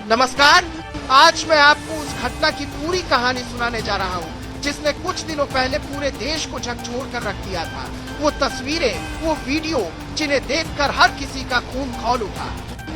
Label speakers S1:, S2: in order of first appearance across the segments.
S1: नमस्कार, आज मैं आपको उस घटना की पूरी कहानी सुनाने जा रहा हूँ जिसने कुछ दिनों पहले पूरे देश को झकझोर कर रख दिया था। वो तस्वीरें, वो वीडियो जिन्हें देखकर हर किसी का खून खौल उठा।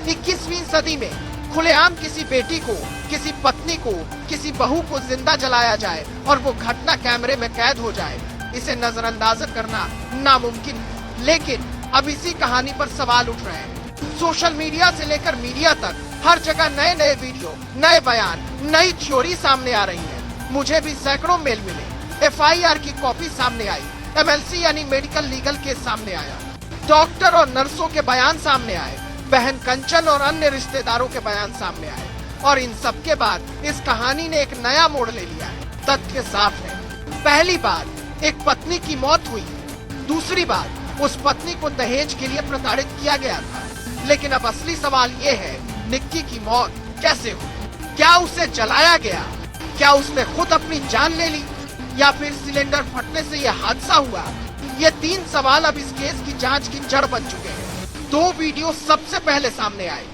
S1: 21वीं सदी में खुलेआम किसी बेटी को, किसी पत्नी को, किसी बहू को जिंदा जलाया जाए और वो घटना कैमरे में कैद हो जाए, इसे नजरअंदाज करना नामुमकिन। लेकिन अब इसी कहानी पर सवाल उठ रहे हैं। सोशल मीडिया से लेकर मीडिया तक हर जगह नए नए वीडियो, नए बयान, नई थ्योरी सामने आ रही है। मुझे भी सैकड़ों मेल मिले, FIR की कॉपी सामने आई, MLC यानी मेडिकल लीगल केस सामने आया, डॉक्टर और नर्सों के बयान सामने आए, बहन कंचन और अन्य रिश्तेदारों के बयान सामने आए। और इन सब के बाद इस कहानी ने एक नया मोड़ ले लिया है। तथ्य साफ है, पहली बार एक पत्नी की मौत हुई, दूसरी बार उस पत्नी को दहेज के लिए प्रताड़ित किया गया था। लेकिन अब असली सवाल ये है, निक्की की मौत कैसे हुई? क्या उसे जलाया गया? क्या उसने खुद अपनी जान ले ली या फिर सिलेंडर फटने से यह हादसा हुआ? ये 3 सवाल अब इस केस की जांच की जड़ बन चुके हैं। 2 वीडियो सबसे पहले सामने आए।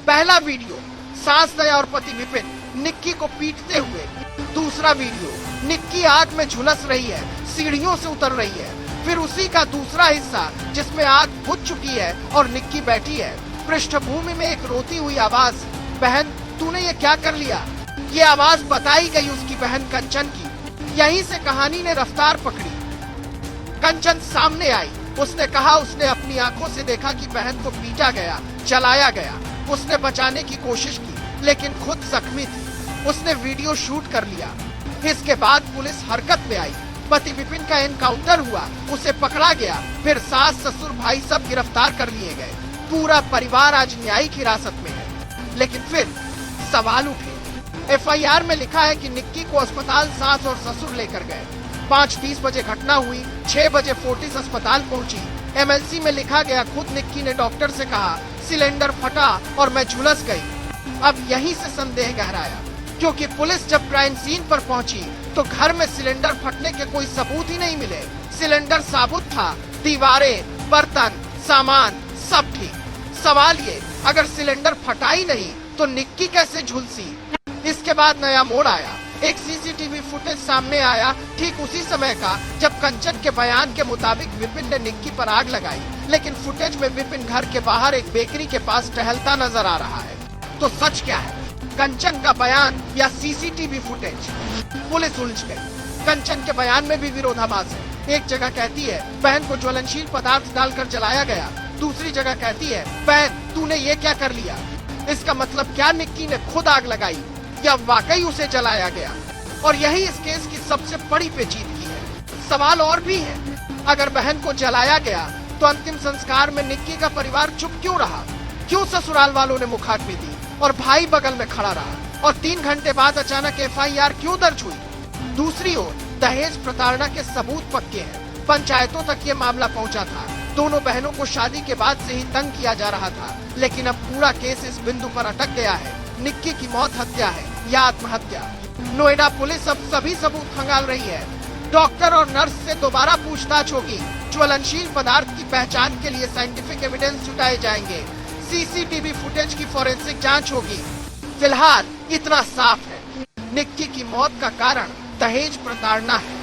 S1: पहला वीडियो सास दया और पति विपिन निक्की को पीटते हुए। दूसरा वीडियो निक्की आग में झुलस रही है, सीढ़ियों से उतर रही है। फिर उसी का दूसरा हिस्सा जिसमें आग बुझ चुकी है और निक्की बैठी है। पृष्ठभूमि में एक रोती हुई आवाज, बहन तूने ये क्या कर लिया? ये आवाज बताई गई उसकी बहन कंचन की। यहीं से कहानी ने रफ्तार पकड़ी। कंचन सामने आई। उसने कहा उसने अपनी आंखों से देखा कि बहन को पीटा गया, जलाया गया। उसने बचाने की कोशिश की लेकिन खुद जख्मी थी। उसने वीडियो शूट कर लिया। इसके बाद पुलिस हरकत में आई। पति विपिन का एनकाउंटर हुआ, उसे पकड़ा गया। फिर सास, ससुर, भाई सब गिरफ्तार कर लिए गए। पूरा परिवार आज न्यायिक हिरासत में है। लेकिन फिर सवाल उठे। FIR में लिखा है कि निक्की को अस्पताल सास और ससुर लेकर गए। 5:30 बजे घटना हुई, 6 बजे फोर्टिस अस्पताल पहुंची। MLC में लिखा गया खुद निक्की ने डॉक्टर से कहा सिलेंडर फटा और मैं झुलस गई। अब यहीं से संदेह गहराया, क्योंकि पुलिस जब क्राइम सीन पर पहुंची तो घर में सिलेंडर फटने के कोई सबूत ही नहीं मिले। सिलेंडर साबुत था, दीवारें, बर्तन, सामान सब ठीक। सवाल ये, अगर सिलेंडर फटा ही नहीं तो निक्की कैसे झुलसी? इसके बाद नया मोड़ आया। एक CCTV फुटेज सामने आया ठीक उसी समय का जब कंचन के बयान के मुताबिक विपिन ने निक्की पर आग लगाई। लेकिन फुटेज में विपिन घर के बाहर एक बेकरी के पास टहलता नजर आ रहा है। तो सच क्या है, कंचन का बयान या CCTV फुटेज? पुलिस उलझ गई। कंचन के बयान में भी विरोधाभास है। एक जगह कहती है बहन को ज्वलनशील पदार्थ डालकर जलाया गया, दूसरी जगह कहती है बहन तूने ये क्या कर लिया? इसका मतलब क्या निक्की ने खुद आग लगाई या वाकई उसे जलाया गया? और यही इस केस की सबसे बड़ी पेचीदगी है। सवाल और भी है, अगर बहन को जलाया गया तो अंतिम संस्कार में निक्की का परिवार चुप क्यों रहा? क्यों ससुराल वालों ने मुखाग्नि दी और भाई बगल में खड़ा रहा? और 3 घंटे बाद अचानक FIR क्यों दर्ज हुई? दूसरी ओर दहेज प्रताड़ना के सबूत पक्के हैं। पंचायतों तक ये मामला पहुंचा था। दोनों बहनों को शादी के बाद से ही तंग किया जा रहा था। लेकिन अब पूरा केस इस बिंदु पर अटक गया है, निक्की की मौत हत्या है या आत्महत्या? नोएडा पुलिस अब सभी सबूत खंगाल रही है। डॉक्टर और नर्स से दोबारा पूछताछ होगी। ज्वलनशील पदार्थ की पहचान के लिए साइंटिफिक एविडेंस जुटाए जाएंगे। CCTV फुटेज की फोरेंसिक जांच होगी। फिलहाल इतना साफ है, निक्की की मौत का कारण दहेज प्रताड़ना है।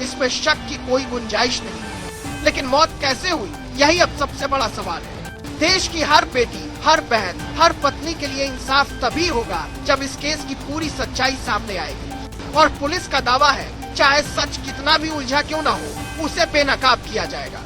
S1: इसमें शक की कोई गुंजाइश नहीं। लेकिन मौत कैसे हुई, यही अब सबसे बड़ा सवाल है। देश की हर बेटी, हर बहन, हर पत्नी के लिए इंसाफ तभी होगा जब इस केस की पूरी सच्चाई सामने आएगी। और पुलिस का दावा है चाहे सच कितना भी उलझा क्यों ना हो, उसे बेनकाब किया जाएगा।